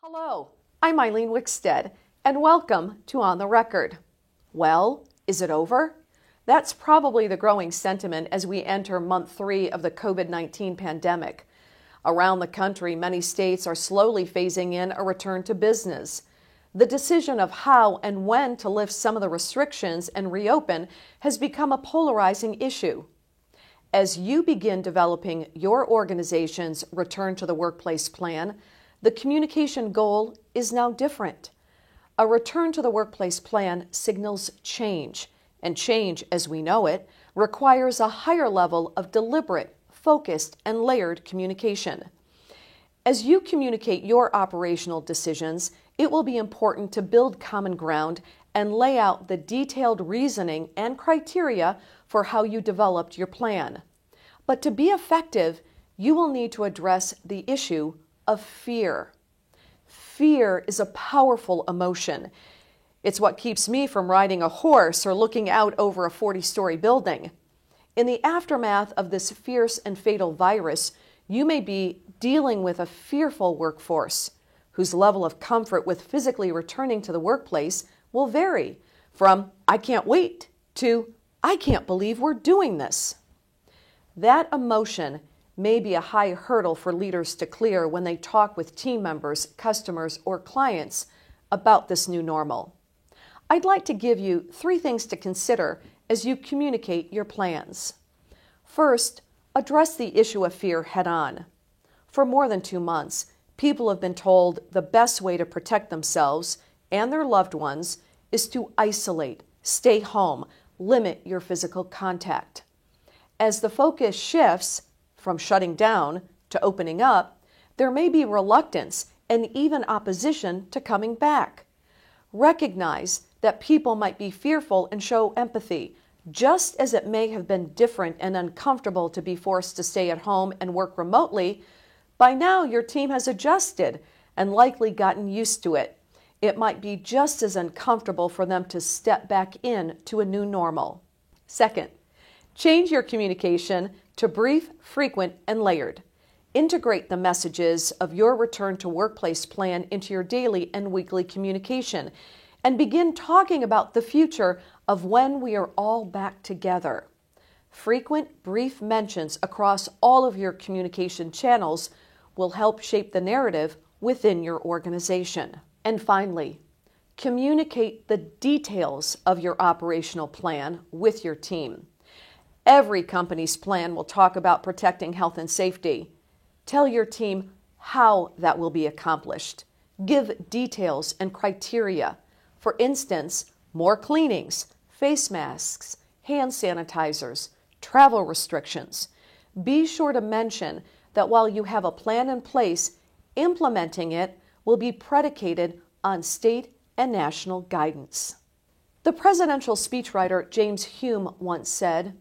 Hello, I'm Eileen Wickstead, and welcome to On the Record. Well, is it over? That's probably the growing sentiment as we enter month 3 of the COVID-19 pandemic. Around the country, many states are slowly phasing in a return to business. The decision of how and when to lift some of the restrictions and reopen has become a polarizing issue. As you begin developing your organization's return to the workplace plan, the communication goal is now different. A return to the workplace plan signals change, and change, as we know it, requires a higher level of deliberate, focused, and layered communication. As you communicate your operational decisions, it will be important to build common ground and lay out the detailed reasoning and criteria for how you developed your plan. But to be effective, you will need to address the issue of fear. Fear is a powerful emotion. It's what keeps me from riding a horse or looking out over a 40-story building. In the aftermath of this fierce and fatal virus, you may be dealing with a fearful workforce whose level of comfort with physically returning to the workplace will vary from "I can't wait" to "I can't believe we're doing this." That emotion may be a high hurdle for leaders to clear when they talk with team members, customers, or clients about this new normal. I'd like to give you 3 things to consider as you communicate your plans. First, address the issue of fear head-on. For more than 2 months, people have been told the best way to protect themselves and their loved ones is to isolate, stay home, limit your physical contact. As the focus shifts from shutting down to opening up, there may be reluctance and even opposition to coming back. Recognize that people might be fearful and show empathy, just as it may have been different and uncomfortable to be forced to stay at home and work remotely. By now, your team has adjusted and likely gotten used to it. It might be just as uncomfortable for them to step back in to a new normal. Second, change your communication to brief, frequent, and layered. Integrate the messages of your return to workplace plan into your daily and weekly communication, and begin talking about the future of when we are all back together. Frequent, brief mentions across all of your communication channels will help shape the narrative within your organization. And finally, communicate the details of your operational plan with your team. Every company's plan will talk about protecting health and safety. Tell your team how that will be accomplished. Give details and criteria. For instance, more cleanings, face masks, hand sanitizers, travel restrictions. Be sure to mention that while you have a plan in place, implementing it will be predicated on state and national guidance. The presidential speechwriter James Hume once said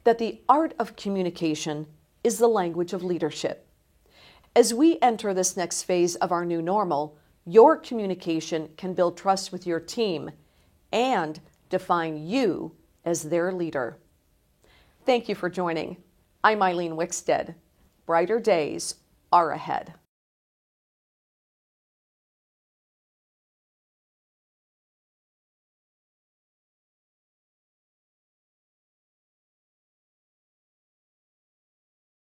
that the art of communication is the language of leadership. As we enter this next phase of our new normal, your communication can build trust with your team and define you as their leader. Thank you for joining. I'm Eileen Wickstead. Brighter days are ahead.